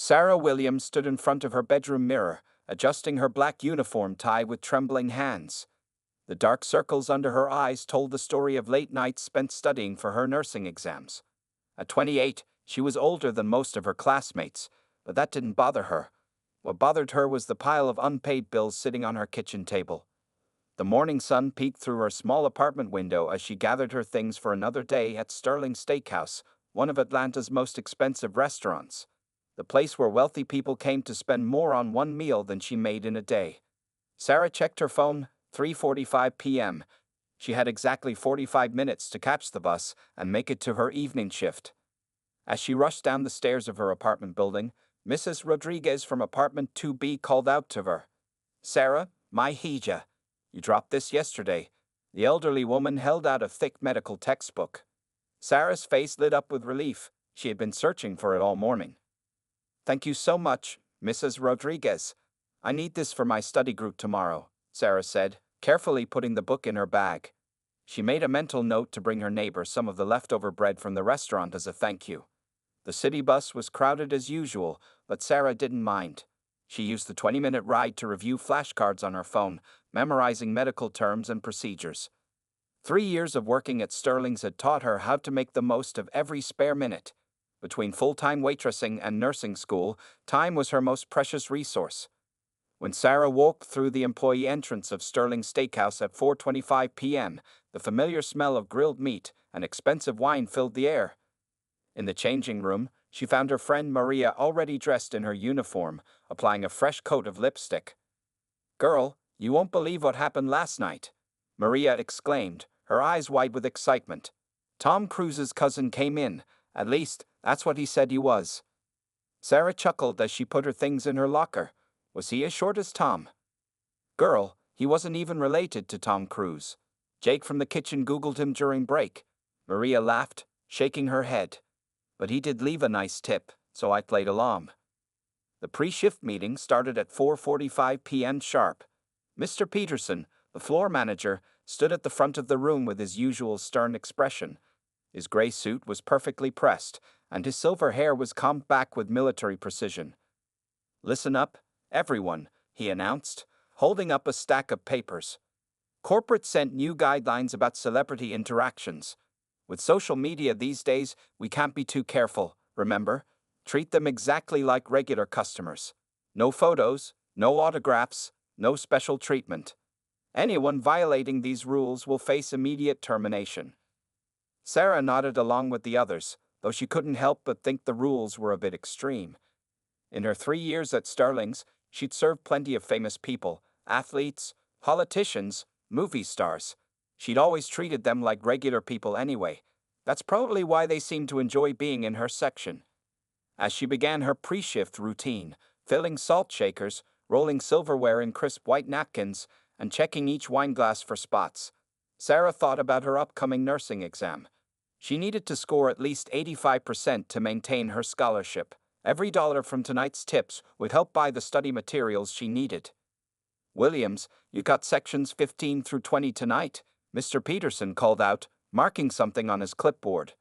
Sarah Williams stood in front of her bedroom mirror, adjusting her black uniform tie with trembling hands. The dark circles under her eyes told the story of late nights spent studying for her nursing exams. At 28, she was older than most of her classmates, but that didn't bother her. What bothered her was the pile of unpaid bills sitting on her kitchen table. The morning sun peeked through her small apartment window as she gathered her things for another day at Sterling Steakhouse, one of Atlanta's most expensive restaurants. The place where wealthy people came to spend more on one meal than she made in a day. Sarah checked her phone, 3:45 p.m. She had exactly 45 minutes to catch the bus and make it to her evening shift. As she rushed down the stairs of her apartment building, Mrs. Rodriguez from apartment 2B called out to her. "Sarah, my hija, you dropped this yesterday." The elderly woman held out a thick medical textbook. Sarah's face lit up with relief. She had been searching for it all morning. "Thank you so much, Mrs. Rodriguez. I need this for my study group tomorrow," Sarah said, carefully putting the book in her bag. She made a mental note to bring her neighbor some of the leftover bread from the restaurant as a thank you. The city bus was crowded as usual, but Sarah didn't mind. She used the 20-minute ride to review flashcards on her phone, memorizing medical terms and procedures. 3 years of working at Sterling's had taught her how to make the most of every spare minute. Between full-time waitressing and nursing school, time was her most precious resource. When Sarah walked through the employee entrance of Sterling Steakhouse at 4:25 p.m., the familiar smell of grilled meat and expensive wine filled the air. In the changing room, she found her friend Maria already dressed in her uniform, applying a fresh coat of lipstick. "Girl, you won't believe what happened last night," Maria exclaimed, her eyes wide with excitement. "Tom Cruise's cousin came in. At least, that's what he said he was." Sarah chuckled as she put her things in her locker. Was he as short as Tom? "Girl, he wasn't even related to Tom Cruise. Jake from the kitchen Googled him during break." Maria laughed, shaking her head. "But he did leave a nice tip, so I played along." The pre-shift meeting started at 4:45 p.m. sharp. Mr. Peterson, the floor manager, stood at the front of the room with his usual stern expression. His gray suit was perfectly pressed, and his silver hair was combed back with military precision. "Listen up, everyone," he announced, holding up a stack of papers. "Corporate sent new guidelines about celebrity interactions. With social media these days, we can't be too careful, remember? Treat them exactly like regular customers. No photos, no autographs, no special treatment. Anyone violating these rules will face immediate termination." Sarah nodded along with the others, though she couldn't help but think the rules were a bit extreme. In her 3 years at Sterling's, she'd served plenty of famous people, athletes, politicians, movie stars. She'd always treated them like regular people anyway. That's probably why they seemed to enjoy being in her section. As she began her pre-shift routine, filling salt shakers, rolling silverware in crisp white napkins, and checking each wine glass for spots, Sarah thought about her upcoming nursing exam. She needed to score at least 85% to maintain her scholarship. Every dollar from tonight's tips would help buy the study materials she needed. "Williams, you got sections 15 through 20 tonight," Mr. Peterson called out, marking something on his clipboard.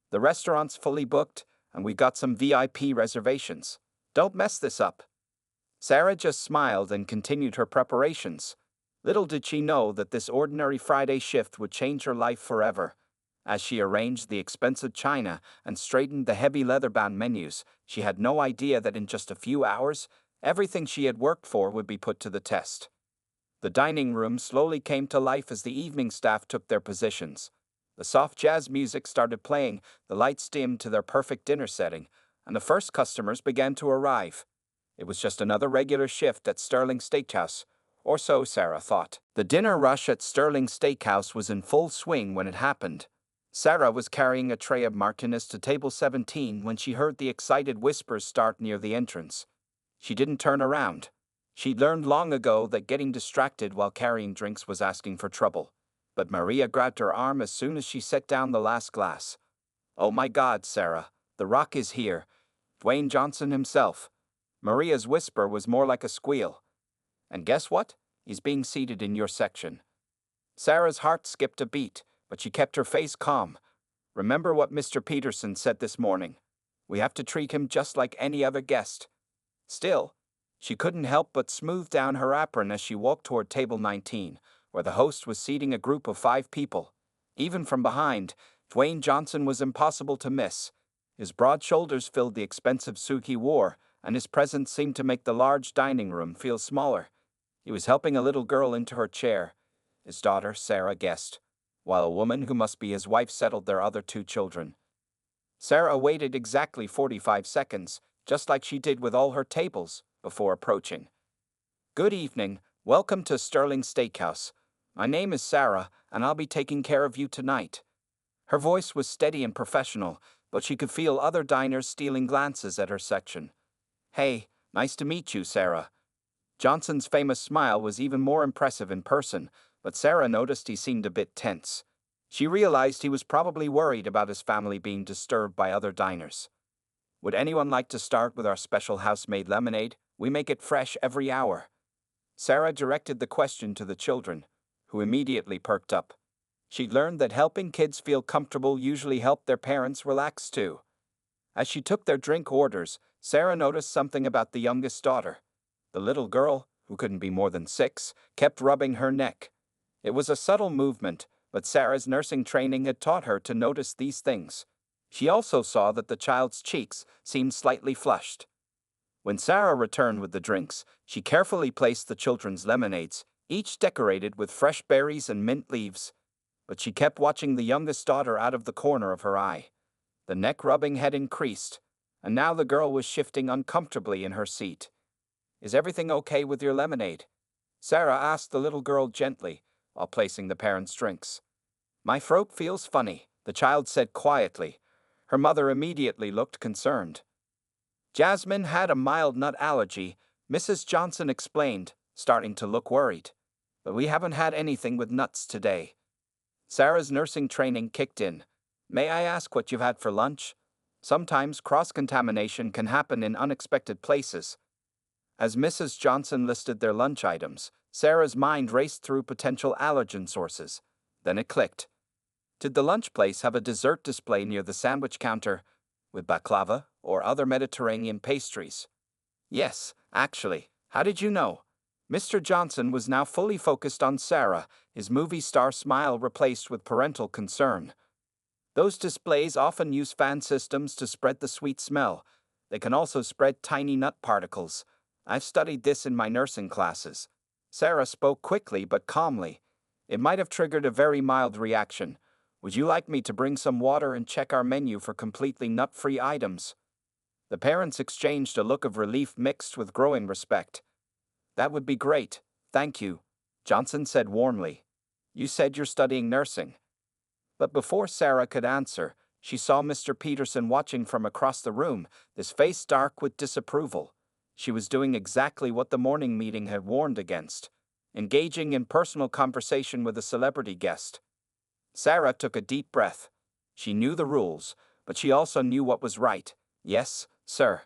"The restaurant's fully booked, and we got some VIP reservations. Don't mess this up." Sarah just smiled and continued her preparations. Little did she know that this ordinary Friday shift would change her life forever. As she arranged the expensive china and straightened the heavy leather-bound menus, she had no idea that in just a few hours, everything she had worked for would be put to the test. The dining room slowly came to life as the evening staff took their positions. The soft jazz music started playing, the lights dimmed to their perfect dinner setting, and the first customers began to arrive. It was just another regular shift at Sterling Steakhouse, or so Sarah thought. The dinner rush at Sterling Steakhouse was in full swing when it happened. Sarah was carrying a tray of Martinez to table 17 when she heard the excited whispers start near the entrance. She didn't turn around. She'd learned long ago that getting distracted while carrying drinks was asking for trouble. But Maria grabbed her arm as soon as she set down the last glass. "Oh my God, Sarah, The Rock is here. Dwayne Johnson himself." Maria's whisper was more like a squeal. "And guess what? He's being seated in your section." Sarah's heart skipped a beat, but she kept her face calm. "Remember what Mr. Peterson said this morning. We have to treat him just like any other guest. Still, she couldn't help but smooth down her apron as she walked toward table 19, where the host was seating a group of 5 people. Even from behind, Dwayne Johnson was impossible to miss. His broad shoulders filled the expensive suit he wore, and his presence seemed to make the large dining room feel smaller. He was helping a little girl into her chair. His daughter, Sarah, guessed, while a woman who must be his wife settled their other 2 children. Sarah waited exactly 45 seconds, just like she did with all her tables, before approaching. "Good evening, welcome to Sterling Steakhouse. My name is Sarah, and I'll be taking care of you tonight." Her voice was steady and professional, but she could feel other diners stealing glances at her section. "Hey, nice to meet you, Sarah." Johnson's famous smile was even more impressive in person, but Sarah noticed he seemed a bit tense. She realized he was probably worried about his family being disturbed by other diners. "Would anyone like to start with our special house-made lemonade? We make it fresh every hour." Sarah directed the question to the children, who immediately perked up. She'd learned that helping kids feel comfortable usually helped their parents relax too. As she took their drink orders, Sarah noticed something about the youngest daughter. The little girl, who couldn't be more than 6, kept rubbing her neck. It was a subtle movement, but Sarah's nursing training had taught her to notice these things. She also saw that the child's cheeks seemed slightly flushed. When Sarah returned with the drinks, she carefully placed the children's lemonades, each decorated with fresh berries and mint leaves. But she kept watching the youngest daughter out of the corner of her eye. The neck rubbing had increased, and now the girl was shifting uncomfortably in her seat. "Is everything okay with your lemonade?" Sarah asked the little girl gently, while placing the parents' drinks. "My throat feels funny," the child said quietly. Her mother immediately looked concerned. "Jasmine had a mild nut allergy," Mrs. Johnson explained, starting to look worried. "But we haven't had anything with nuts today." Sarah's nursing training kicked in. "May I ask what you've had for lunch?" Sometimes cross-contamination can happen in unexpected places. As Mrs. Johnson listed their lunch items, Sarah's mind raced through potential allergen sources. Then it clicked. Did the lunch place have a dessert display near the sandwich counter, with baklava or other Mediterranean pastries? "Yes, actually. How did you know?" Mr. Johnson was now fully focused on Sarah, his movie star smile replaced with parental concern. "Those displays often use fan systems to spread the sweet smell. They can also spread tiny nut particles. I've studied this in my nursing classes." Sarah spoke quickly but calmly. "It might have triggered a very mild reaction. Would you like me to bring some water and check our menu for completely nut-free items?" The parents exchanged a look of relief mixed with growing respect. "That would be great, thank you," Johnson said warmly. "You said you're studying nursing." But before Sarah could answer, she saw Mr. Peterson watching from across the room, his face dark with disapproval. She was doing exactly what the morning meeting had warned against, engaging in personal conversation with a celebrity guest. Sarah took a deep breath. She knew the rules, but she also knew what was right. "Yes, sir.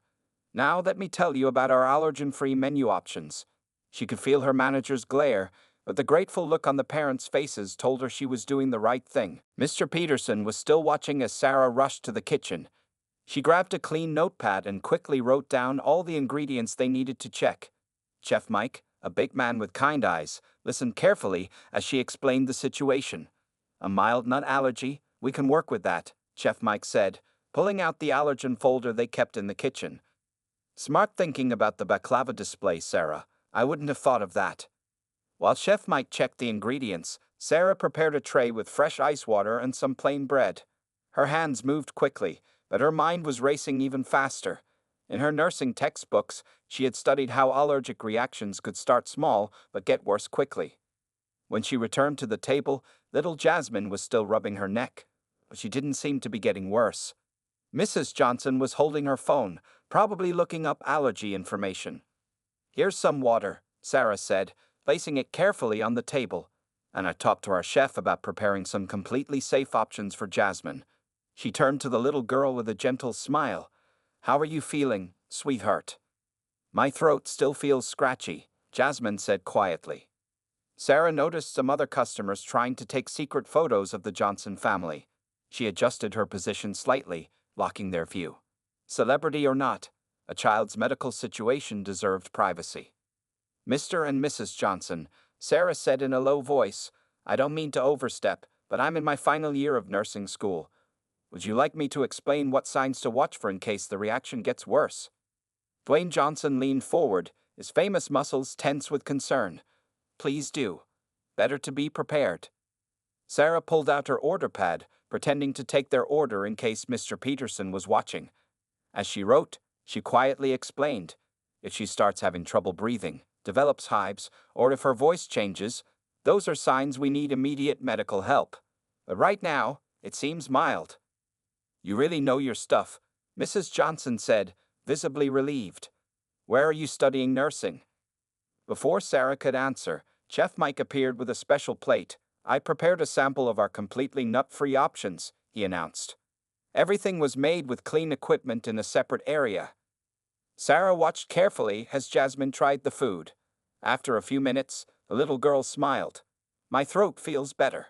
Now let me tell you about our allergen-free menu options." She could feel her manager's glare, but the grateful look on the parents' faces told her she was doing the right thing. Mr. Peterson was still watching as Sarah rushed to the kitchen. She grabbed a clean notepad and quickly wrote down all the ingredients they needed to check. Chef Mike, a big man with kind eyes, listened carefully as she explained the situation. "A mild nut allergy? We can work with that," Chef Mike said, pulling out the allergen folder they kept in the kitchen. "Smart thinking about the baklava display, Sarah. I wouldn't have thought of that." While Chef Mike checked the ingredients, Sarah prepared a tray with fresh ice water and some plain bread. Her hands moved quickly, but her mind was racing even faster. In her nursing textbooks, she had studied how allergic reactions could start small but get worse quickly. When she returned to the table, little Jasmine was still rubbing her neck, but she didn't seem to be getting worse. Mrs. Johnson was holding her phone, probably looking up allergy information. "Here's some water," Sarah said, placing it carefully on the table. "And I talked to our chef about preparing some completely safe options for Jasmine." She turned to the little girl with a gentle smile. "How are you feeling, sweetheart?" "My throat still feels scratchy," Jasmine said quietly. Sarah noticed some other customers trying to take secret photos of the Johnson family. She adjusted her position slightly, blocking their view. Celebrity or not, a child's medical situation deserved privacy. Mr. and Mrs. Johnson, Sarah said in a low voice, I don't mean to overstep, but I'm in my final year of nursing school. Would you like me to explain what signs to watch for in case the reaction gets worse? Dwayne Johnson leaned forward, his famous muscles tense with concern. Please do. Better to be prepared. Sarah pulled out her order pad, pretending to take their order in case Mr. Peterson was watching. As she wrote, she quietly explained, if she starts having trouble breathing, develops hives, or if her voice changes, those are signs we need immediate medical help. But right now, it seems mild. You really know your stuff, Mrs. Johnson said, visibly relieved. Where are you studying nursing? Before Sarah could answer, Chef Mike appeared with a special plate. I prepared a sample of our completely nut-free options, he announced. Everything was made with clean equipment in a separate area. Sarah watched carefully as Jasmine tried the food. After a few minutes, the little girl smiled. My throat feels better.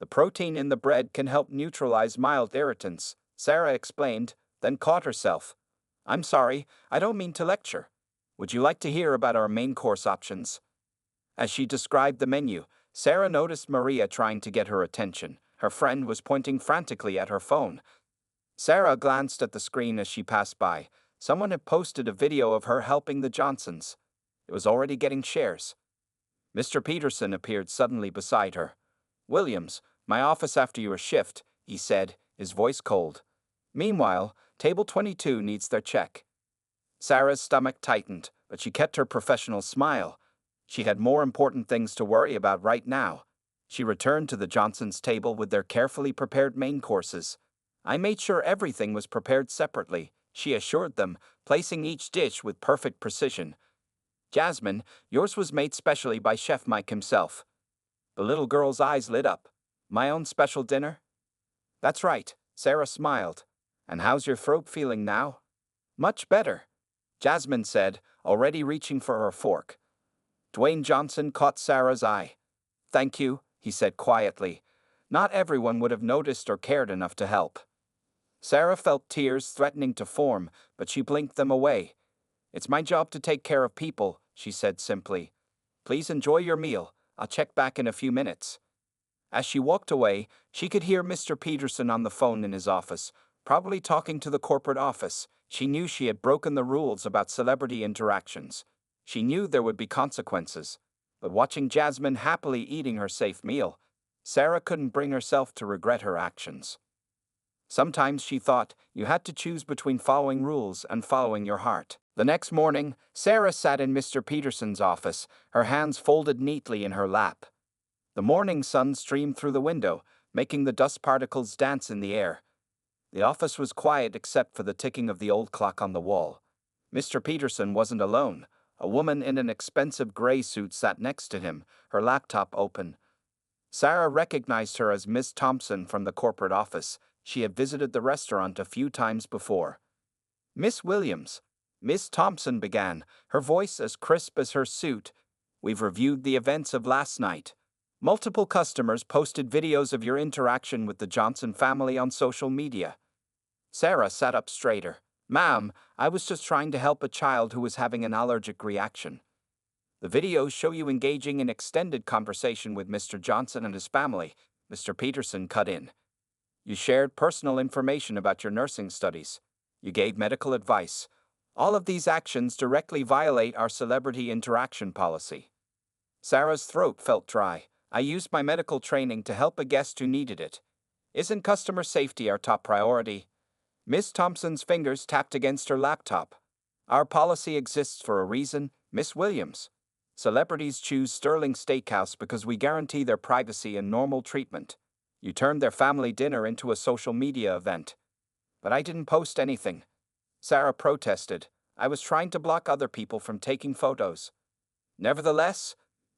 The protein in the bread can help neutralize mild irritants, Sarah explained, then caught herself. I'm sorry, I don't mean to lecture. Would you like to hear about our main course options? As she described the menu, Sarah noticed Maria trying to get her attention. Her friend was pointing frantically at her phone. Sarah glanced at the screen as she passed by. Someone had posted a video of her helping the Johnsons. It was already getting shares. Mr. Peterson appeared suddenly beside her. Williams, my office after your shift, he said, his voice cold. Meanwhile, table 22 needs their check. Sarah's stomach tightened, but she kept her professional smile. She had more important things to worry about right now. She returned to the Johnsons' table with their carefully prepared main courses. I made sure everything was prepared separately, she assured them, placing each dish with perfect precision. Jasmine, yours was made specially by Chef Mike himself. The little girl's eyes lit up. My own special dinner? That's right, Sarah smiled. And how's your throat feeling now? Much better, Jasmine said, already reaching for her fork. Dwayne Johnson caught Sarah's eye. Thank you, he said quietly. Not everyone would have noticed or cared enough to help. Sarah felt tears threatening to form, but she blinked them away. It's my job to take care of people, she said simply. Please enjoy your meal. I'll check back in a few minutes. As she walked away, she could hear Mr. Peterson on the phone in his office, probably talking to the corporate office. She knew she had broken the rules about celebrity interactions. She knew there would be consequences. But watching Jasmine happily eating her safe meal, Sarah couldn't bring herself to regret her actions. Sometimes she thought you had to choose between following rules and following your heart. The next morning, Sarah sat in Mr. Peterson's office, her hands folded neatly in her lap. The morning sun streamed through the window, making the dust particles dance in the air. The office was quiet except for the ticking of the old clock on the wall. Mr. Peterson wasn't alone. A woman in an expensive gray suit sat next to him, her laptop open. Sarah recognized her as Miss Thompson from the corporate office. She had visited the restaurant a few times before. Miss Williams, Miss Thompson began, her voice as crisp as her suit. We've reviewed the events of last night. Multiple customers posted videos of your interaction with the Johnson family on social media. Sarah sat up straighter. Ma'am, I was just trying to help a child who was having an allergic reaction. The videos show you engaging in extended conversation with Mr. Johnson and his family. Mr. Peterson cut in. You shared personal information about your nursing studies. You gave medical advice. All of these actions directly violate our celebrity interaction policy. Sarah's throat felt dry. I used my medical training to help a guest who needed it. Isn't customer safety our top priority? Miss Thompson's fingers tapped against her laptop. Our policy exists for a reason, Miss Williams. Celebrities choose Sterling Steakhouse because we guarantee their privacy and normal treatment. You turned their family dinner into a social media event. But I didn't post anything. Sarah protested. I was trying to block other people from taking photos. Nevertheless,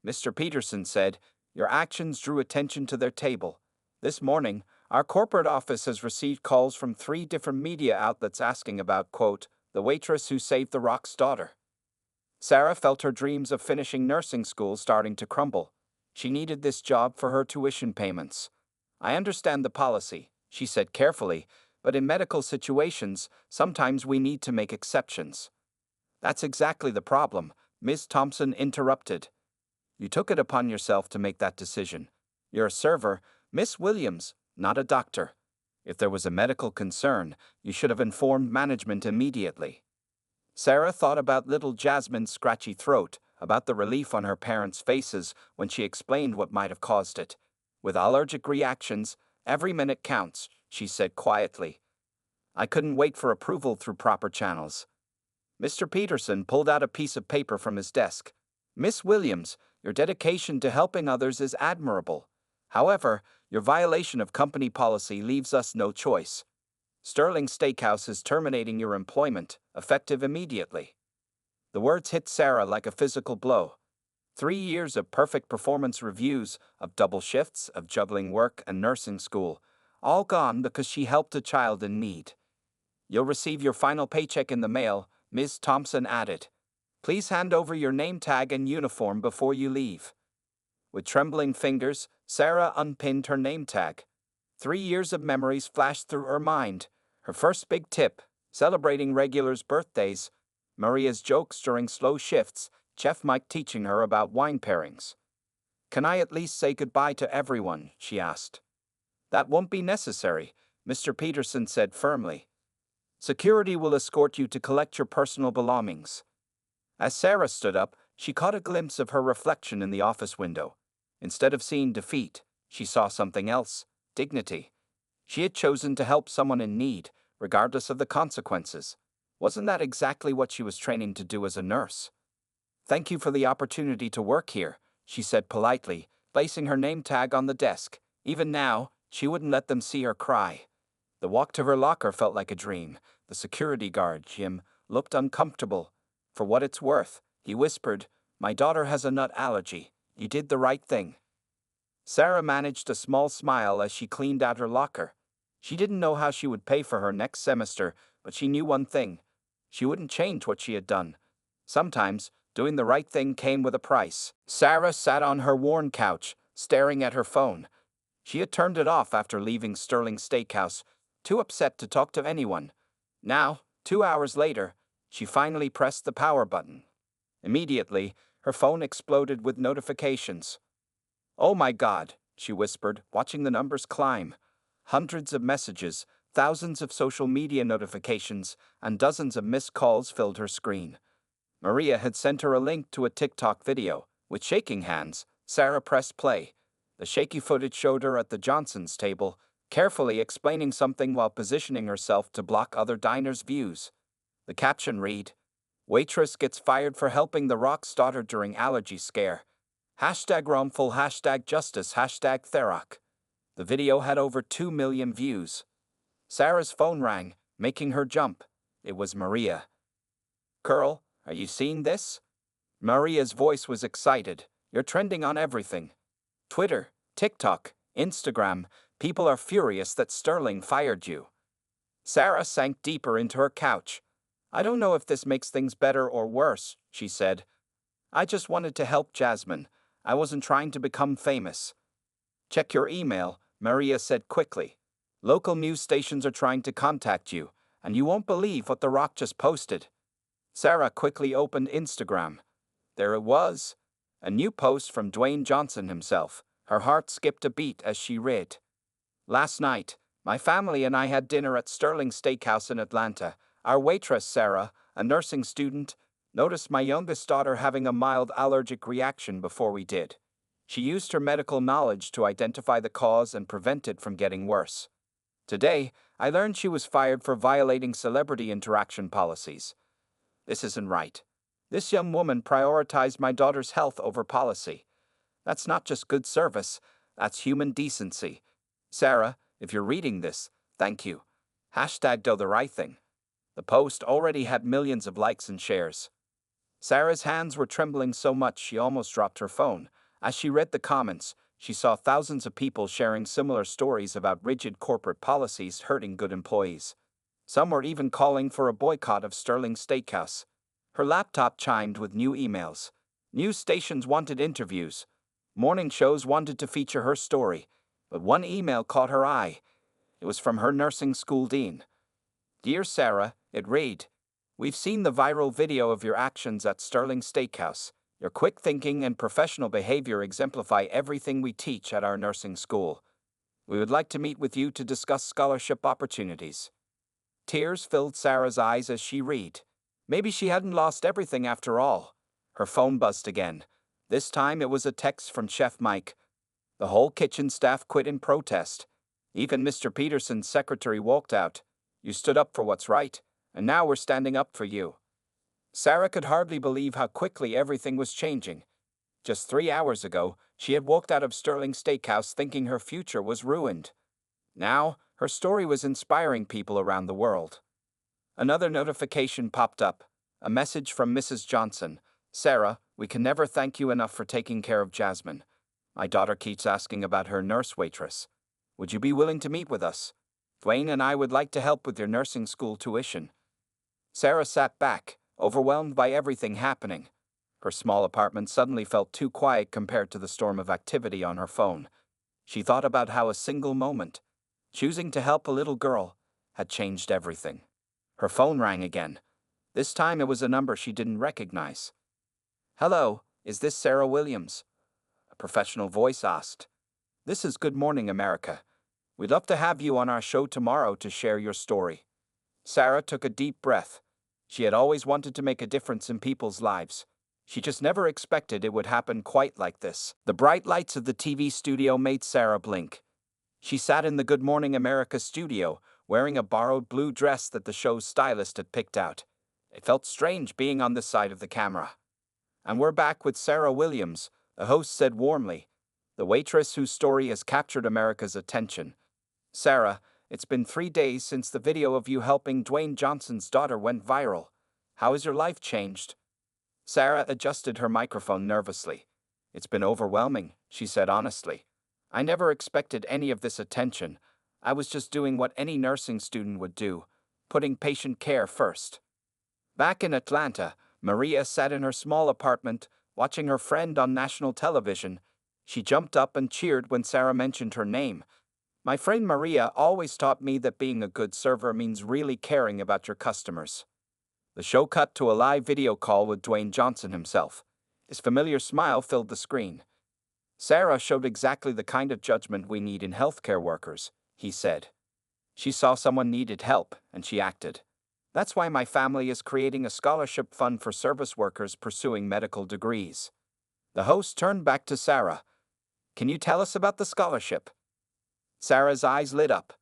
Mr. Peterson said, your actions drew attention to their table. This morning, our corporate office has received calls from 3 different media outlets asking about, quote, the waitress who saved the Rock's daughter. Sarah felt her dreams of finishing nursing school starting to crumble. She needed this job for her tuition payments. I understand the policy, she said carefully, but in medical situations, sometimes we need to make exceptions. That's exactly the problem, Ms. Thompson interrupted. You took it upon yourself to make that decision. You're a server, Miss Williams, not a doctor. If there was a medical concern, you should have informed management immediately. Sarah thought about little Jasmine's scratchy throat, about the relief on her parents' faces when she explained what might have caused it. With allergic reactions, every minute counts, she said quietly. I couldn't wait for approval through proper channels. Mr. Peterson pulled out a piece of paper from his desk. Miss Williams, your dedication to helping others is admirable. However, your violation of company policy leaves us no choice. Sterling Steakhouse is terminating your employment, effective immediately. The words hit Sarah like a physical blow. 3 years of perfect performance reviews, of double shifts, of juggling work and nursing school, all gone because she helped a child in need. You'll receive your final paycheck in the mail, Ms. Thompson added. Please hand over your name tag and uniform before you leave. With trembling fingers, Sarah unpinned her name tag. 3 years of memories flashed through her mind. Her first big tip, celebrating regulars' birthdays, Maria's jokes during slow shifts, Chef Mike teaching her about wine pairings. Can I at least say goodbye to everyone? She asked. That won't be necessary, Mr. Peterson said firmly. Security will escort you to collect your personal belongings. As Sarah stood up, she caught a glimpse of her reflection in the office window. Instead of seeing defeat, she saw something else, dignity. She had chosen to help someone in need, regardless of the consequences. Wasn't that exactly what she was training to do as a nurse? Thank you for the opportunity to work here, she said politely, placing her name tag on the desk. Even now, she wouldn't let them see her cry. The walk to her locker felt like a dream. The security guard, Jim, looked uncomfortable. For what it's worth, he whispered, my daughter has a nut allergy. You did the right thing. Sarah managed a small smile as she cleaned out her locker. She didn't know how she would pay for her next semester, but she knew one thing. She wouldn't change what she had done. Sometimes, doing the right thing came with a price. Sarah sat on her worn couch, staring at her phone. She had turned it off after leaving Sterling Steakhouse, too upset to talk to anyone. Now, 2 hours later, she finally pressed the power button. Immediately, her phone exploded with notifications. Oh my God, she whispered, watching the numbers climb. Hundreds of messages, thousands of social media notifications, and dozens of missed calls filled her screen. Maria had sent her a link to a TikTok video. With shaking hands, Sarah pressed play. The shaky footage showed her at the Johnson's table, carefully explaining something while positioning herself to block other diners' views. The caption read, Waitress gets fired for helping the Rock's daughter during allergy scare. Hashtag wrongful, hashtag justice, hashtag Therock. The video had over 2 million views. Sarah's phone rang, making her jump. It was Maria. Curl, are you seeing this? Maria's voice was excited. You're trending on everything. Twitter, TikTok, Instagram, people are furious that Sterling fired you. Sarah sank deeper into her couch. I don't know if this makes things better or worse, she said. I just wanted to help Jasmine. I wasn't trying to become famous. Check your email, Maria said quickly. Local news stations are trying to contact you, and you won't believe what The Rock just posted. Sarah quickly opened Instagram. There it was. A new post from Dwayne Johnson himself. Her heart skipped a beat as she read. Last night, my family and I had dinner at Sterling Steakhouse in Atlanta. Our waitress, Sarah, a nursing student, noticed my youngest daughter having a mild allergic reaction before we did. She used her medical knowledge to identify the cause and prevent it from getting worse. Today, I learned she was fired for violating celebrity interaction policies. This isn't right. This young woman prioritized my daughter's health over policy. That's not just good service, that's human decency. Sarah, if you're reading this, thank you. Hashtag do the right thing. The post already had millions of likes and shares. Sarah's hands were trembling so much she almost dropped her phone. As she read the comments, she saw thousands of people sharing similar stories about rigid corporate policies hurting good employees. Some were even calling for a boycott of Sterling Steakhouse. Her laptop chimed with new emails. News stations wanted interviews. Morning shows wanted to feature her story. But one email caught her eye. It was from her nursing school dean. "Dear Sarah," it read, "we've seen the viral video of your actions at Sterling Steakhouse. Your quick thinking and professional behavior exemplify everything we teach at our nursing school. We would like to meet with you to discuss scholarship opportunities." Tears filled Sarah's eyes as she read. Maybe she hadn't lost everything after all. Her phone buzzed again. This time it was a text from Chef Mike. The whole kitchen staff quit in protest. Even Mr. Peterson's secretary walked out. "You stood up for what's right, and now we're standing up for you." Sarah could hardly believe how quickly everything was changing. Just 3 hours ago, she had walked out of Sterling Steakhouse thinking her future was ruined. Now, her story was inspiring people around the world. Another notification popped up. A message from Mrs. Johnson. "Sarah, we can never thank you enough for taking care of Jasmine. My daughter keeps asking about her nurse Waitress. Would you be willing to meet with us? Dwayne and I would like to help with your nursing school tuition." Sarah sat back, overwhelmed by everything happening. Her small apartment suddenly felt too quiet compared to the storm of activity on her phone. She thought about how a single moment, choosing to help a little girl, had changed everything. Her phone rang again. This time it was a number she didn't recognize. "Hello, is this Sarah Williams?" A professional voice asked. "This is Good Morning America. We'd love to have you on our show tomorrow to share your story." Sarah took a deep breath. She had always wanted to make a difference in people's lives. She just never expected it would happen quite like this. The bright lights of the TV studio made Sarah blink. She sat in the Good Morning America studio, wearing a borrowed blue dress that the show's stylist had picked out. It felt strange being on this side of the camera. "And we're back with Sarah Williams," the host said warmly, "the waitress whose story has captured America's attention. Sarah, it's been 3 days since the video of you helping Dwayne Johnson's daughter went viral. How has your life changed?" Sarah adjusted her microphone nervously. "It's been overwhelming," she said honestly. "I never expected any of this attention. I was just doing what any nursing student would do, putting patient care first." Back in Atlanta, Maria sat in her small apartment, watching her friend on national television. She jumped up and cheered when Sarah mentioned her name. "My friend Maria always taught me that being a good server means really caring about your customers." The show cut to a live video call with Dwayne Johnson himself. His familiar smile filled the screen. "Sarah showed exactly the kind of judgment we need in healthcare workers," he said. "She saw someone needed help, and she acted. That's why my family is creating a scholarship fund for service workers pursuing medical degrees." The host turned back to Sarah. "Can you tell us about the scholarship?" Sarah's eyes lit up.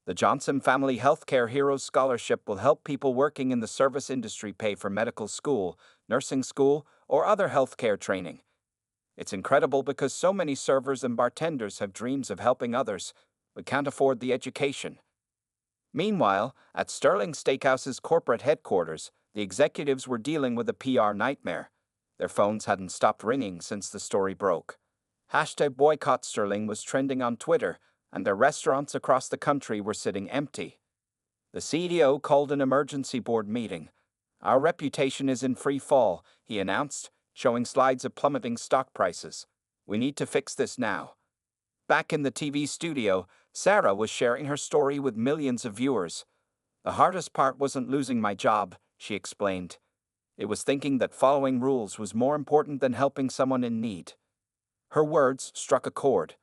The Johnson Family Healthcare Heroes Scholarship will help people working in the service industry pay for medical school, nursing school, or other healthcare training. It's incredible because so many servers and bartenders have dreams of helping others, but can't afford the education. Meanwhile, at Sterling Steakhouse's corporate headquarters, the executives were dealing with a PR nightmare. Their phones hadn't stopped ringing since the story broke. #boycott Sterling was trending on Twitter, and their restaurants across the country were sitting empty. The CEO called an emergency board meeting. "Our reputation is in free fall," he announced, showing slides of plummeting stock prices. "We need to fix this now." Back in the TV studio, Sarah was sharing her story with millions of viewers. "The hardest part wasn't losing my job," she explained. "It was thinking that following rules was more important than helping someone in need." Her words struck a chord.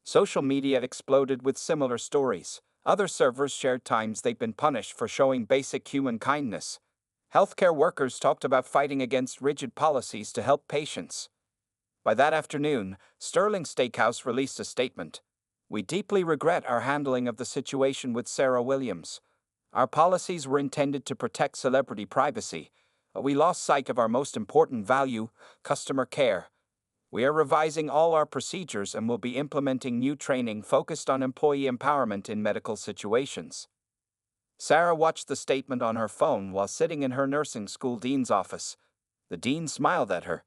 Social media exploded with similar stories. Other servers shared times they'd been punished for showing basic human kindness. Healthcare workers talked about fighting against rigid policies to help patients. By that afternoon, Sterling Steakhouse released a statement. "We deeply regret our handling of the situation with Sarah Williams. Our policies were intended to protect celebrity privacy, but we lost sight of our most important value, customer care. We are revising all our procedures and will be implementing new training focused on employee empowerment in medical situations." Sarah watched the statement on her phone while sitting in her nursing school dean's office. The dean smiled at her.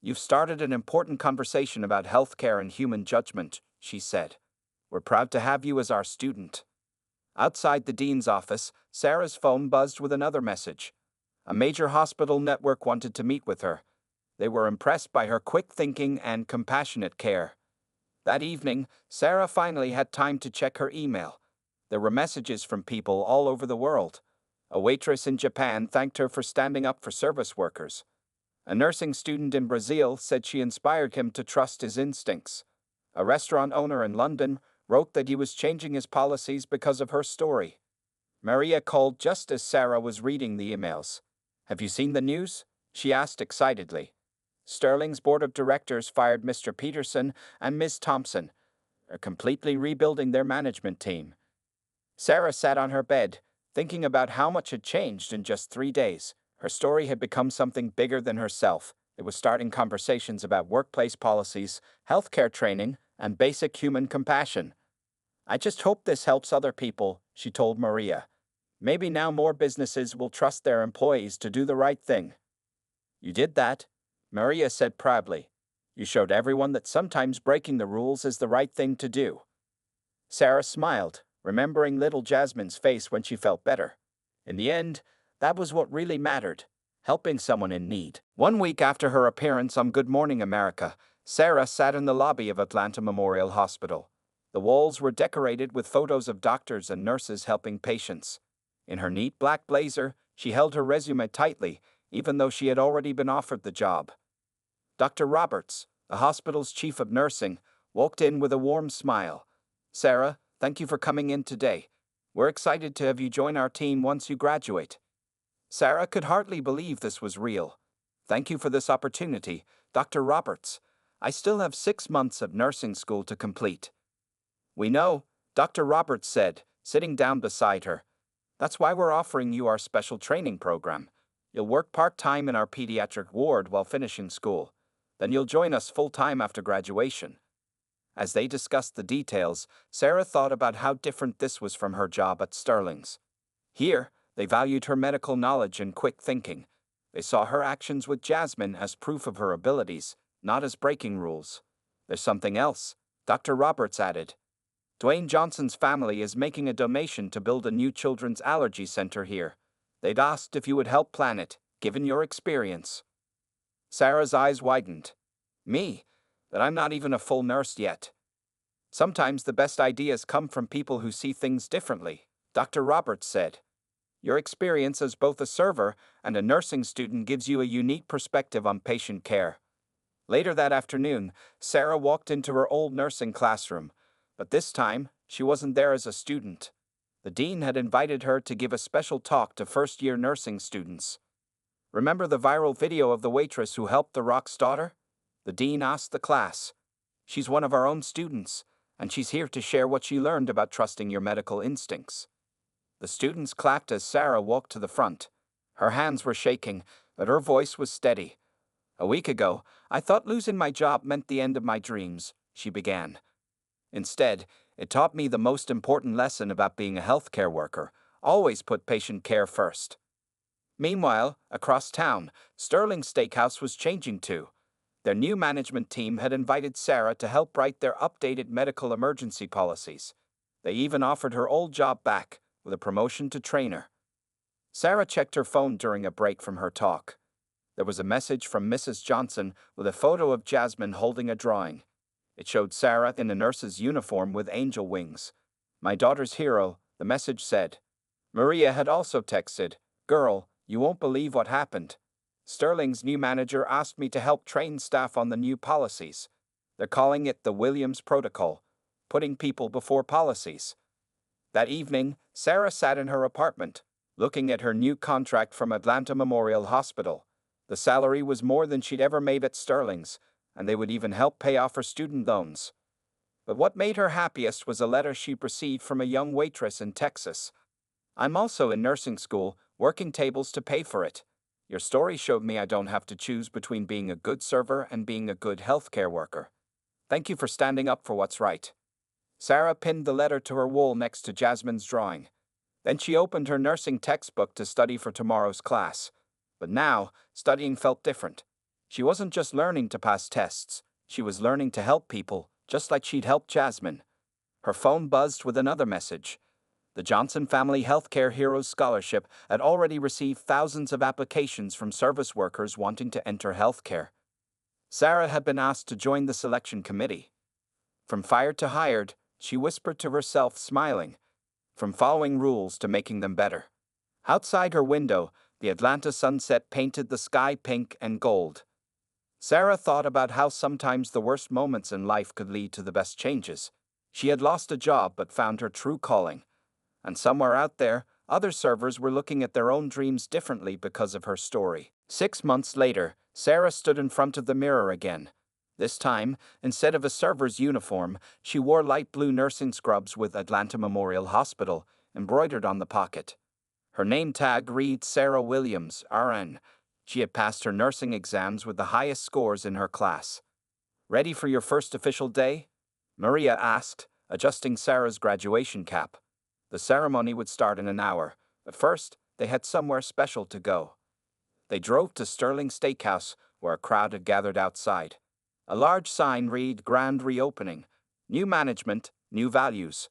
"You've started an important conversation about healthcare and human judgment," she said. "We're proud to have you as our student." Outside the dean's office, Sarah's phone buzzed with another message. A major hospital network wanted to meet with her. They were impressed by her quick thinking and compassionate care. That evening, Sarah finally had time to check her email. There were messages from people all over the world. A waitress in Japan thanked her for standing up for service workers. A nursing student in Brazil said she inspired him to trust his instincts. A restaurant owner in London wrote that he was changing his policies because of her story. Maria called just as Sarah was reading the emails. "Have you seen the news?" she asked excitedly. Sterling's board of directors fired Mr. Peterson and Ms. Thompson, completely rebuilding their management team. Sarah sat on her bed, thinking about how much had changed in just 3 days. Her story had become something bigger than herself. It was starting conversations about workplace policies, healthcare training, and basic human compassion. "I just hope this helps other people," she told Maria. "Maybe now more businesses will trust their employees to do the right thing." "You did that," Maria said proudly. "You showed everyone that sometimes breaking the rules is the right thing to do." Sarah smiled, remembering little Jasmine's face when she felt better. In the end, that was what really mattered, helping someone in need. 1 week after her appearance on Good Morning America, Sarah sat in the lobby of Atlanta Memorial Hospital. The walls were decorated with photos of doctors and nurses helping patients. In her neat black blazer, she held her resume tightly, even though she had already been offered the job. Dr. Roberts, the hospital's chief of nursing, walked in with a warm smile. "Sarah, thank you for coming in today. We're excited to have you join our team once you graduate." Sarah could hardly believe this was real. "Thank you for this opportunity, Dr. Roberts. I still have 6 months of nursing school to complete." "We know," Dr. Roberts said, sitting down beside her. "That's why we're offering you our special training program. You'll work part-time in our pediatric ward while finishing school. Then you'll join us full-time after graduation." As they discussed the details, Sarah thought about how different this was from her job at Sterling's. Here, they valued her medical knowledge and quick thinking. They saw her actions with Jasmine as proof of her abilities, not as breaking rules. "There's something else," Dr. Roberts added. "Dwayne Johnson's family is making a donation to build a new children's allergy center here. They'd asked if you would help plan it, given your experience." Sarah's eyes widened. "Me? But I'm not even a full nurse yet." "Sometimes the best ideas come from people who see things differently," Dr. Roberts said. "Your experience as both a server and a nursing student gives you a unique perspective on patient care." Later that afternoon, Sarah walked into her old nursing classroom, but this time, she wasn't there as a student. The dean had invited her to give a special talk to first-year nursing students. "Remember the viral video of the waitress who helped the rock's daughter?" the dean asked the class. "She's one of our own students, and she's here to share what she learned about trusting your medical instincts." The students clapped as Sarah walked to the front. Her hands were shaking, but her voice was steady. "A week ago, I thought losing my job meant the end of my dreams," she began. "Instead, it taught me the most important lesson about being a healthcare worker: always put patient care first." Meanwhile, across town, Sterling Steakhouse was changing too. Their new management team had invited Sarah to help write their updated medical emergency policies. They even offered her old job back, with a promotion to trainer. Sarah checked her phone during a break from her talk. There was a message from Mrs. Johnson with a photo of Jasmine holding a drawing. It showed Sarah in a nurse's uniform with angel wings. "My daughter's hero," the message said. Maria had also texted, "Girl, you won't believe what happened. Sterling's new manager asked me to help train staff on the new policies. They're calling it the Williams Protocol, putting people before policies." That evening, Sarah sat in her apartment, looking at her new contract from Atlanta Memorial Hospital. The salary was more than she'd ever made at Sterling's, and they would even help pay off her student loans. But what made her happiest was a letter she received from a young waitress in Texas. "I'm also in nursing school, working tables to pay for it. Your story showed me I don't have to choose between being a good server and being a good healthcare worker. Thank you for standing up for what's right." Sarah pinned the letter to her wall next to Jasmine's drawing. Then she opened her nursing textbook to study for tomorrow's class. But now, studying felt different. She wasn't just learning to pass tests, she was learning to help people, just like she'd helped Jasmine. Her phone buzzed with another message. The Johnson Family Healthcare Heroes Scholarship had already received thousands of applications from service workers wanting to enter healthcare. Sarah had been asked to join the selection committee. From fired to hired, she whispered to herself, smiling. from following rules to making them better. Outside her window, the Atlanta sunset painted the sky pink and gold. Sarah thought about how sometimes the worst moments in life could lead to the best changes. She had lost a job but found her true calling. And somewhere out there, other servers were looking at their own dreams differently because of her story. 6 months later, Sarah stood in front of the mirror again. This time, instead of a server's uniform, she wore light blue nursing scrubs with Atlanta Memorial Hospital embroidered on the pocket. Her name tag read Sarah Williams, RN. She had passed her nursing exams with the highest scores in her class. "Ready for your first official day?" Maria asked, adjusting Sarah's graduation cap. The ceremony would start in an hour, but first, they had somewhere special to go. They drove to Sterling Steakhouse, where a crowd had gathered outside. A large sign read "Grand Reopening. New management, new values."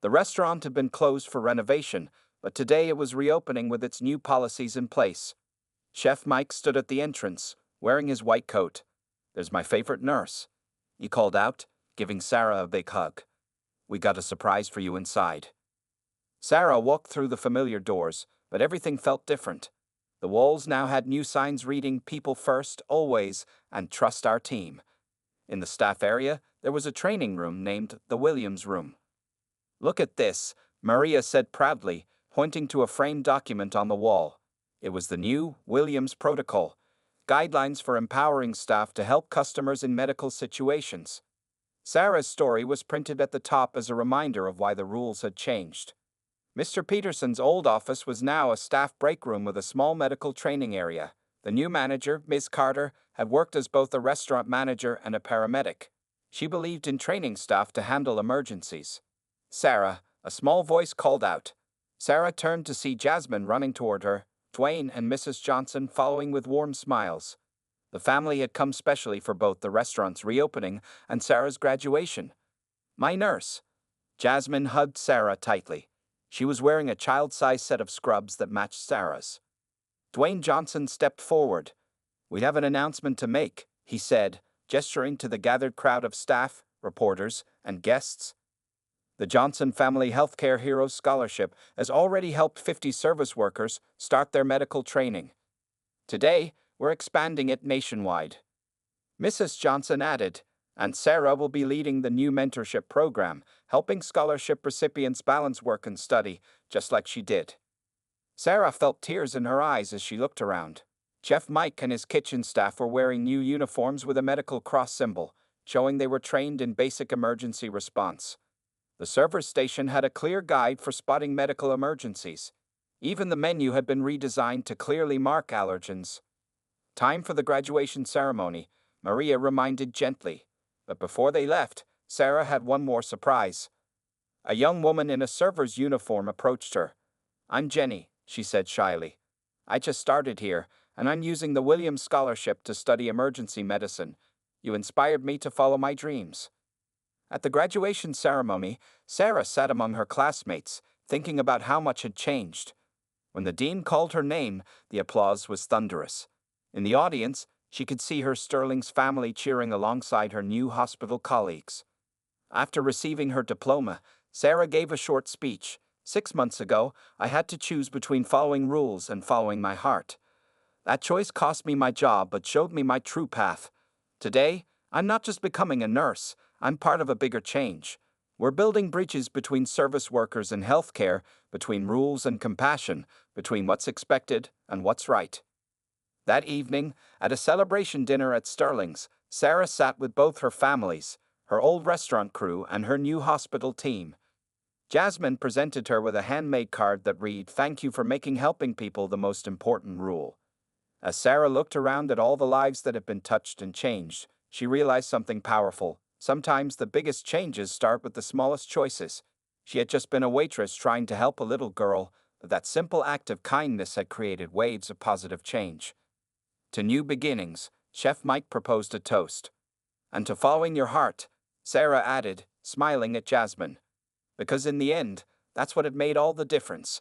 The restaurant had been closed for renovation, but today it was reopening with its new policies in place. Chef Mike stood at the entrance, wearing his white coat. "There's my favorite nurse," he called out, giving Sarah a big hug. "We got a surprise for you inside." Sarah walked through the familiar doors, but everything felt different. The walls now had new signs reading "People First, Always," and "Trust Our Team." In the staff area, there was a training room named the Williams Room. "Look at this," Maria said proudly, pointing to a framed document on the wall. It was the new Williams Protocol, guidelines for empowering staff to help customers in medical situations. Sarah's story was printed at the top as a reminder of why the rules had changed. Mr. Peterson's old office was now a staff break room with a small medical training area. The new manager, Ms. Carter, had worked as both a restaurant manager and a paramedic. She believed in training staff to handle emergencies. "Sarah," a small voice called out. Sarah turned to see Jasmine running toward her, Dwayne and Mrs. Johnson following with warm smiles. The family had come specially for both the restaurant's reopening and Sarah's graduation. "My nurse." Jasmine hugged Sarah tightly. She was wearing a child-sized set of scrubs that matched Sarah's. Dwayne Johnson stepped forward. "We have an announcement to make," he said, gesturing to the gathered crowd of staff, reporters, and guests. The Johnson Family Healthcare Heroes Scholarship has already helped 50 service workers start their medical training. Today, we're expanding it nationwide. Mrs. Johnson added, "And Sarah will be leading the new mentorship program, helping scholarship recipients balance work and study, just like she did." Sarah felt tears in her eyes as she looked around. Chef Mike and his kitchen staff were wearing new uniforms with a medical cross symbol, showing they were trained in basic emergency response. The server's station had a clear guide for spotting medical emergencies. Even the menu had been redesigned to clearly mark allergens. "Time for the graduation ceremony," Maria reminded gently. But before they left, Sarah had one more surprise. A young woman in a server's uniform approached her. "I'm Jenny," she said shyly. "I just started here, and I'm using the Williams Scholarship to study emergency medicine. You inspired me to follow my dreams." At the graduation ceremony, Sarah sat among her classmates, thinking about how much had changed. When the dean called her name, the applause was thunderous. In the audience, she could see her Sterling's family cheering alongside her new hospital colleagues. After receiving her diploma, Sarah gave a short speech. "6 months ago, I had to choose between following rules and following my heart. That choice cost me my job but showed me my true path. Today, I'm not just becoming a nurse, I'm part of a bigger change. We're building bridges between service workers and healthcare, between rules and compassion, between what's expected and what's right." That evening, at a celebration dinner at Sterling's, Sarah sat with both her families, her old restaurant crew and her new hospital team. Jasmine presented her with a handmade card that read, "Thank you for making helping people the most important rule." As Sarah looked around at all the lives that had been touched and changed, she realized something powerful. Sometimes the biggest changes start with the smallest choices. She had just been a waitress trying to help a little girl, but that simple act of kindness had created waves of positive change. To new beginnings, Chef Mike proposed a toast. "And to following your heart," Sarah added, smiling at Jasmine. Because in the end, that's what had made all the difference.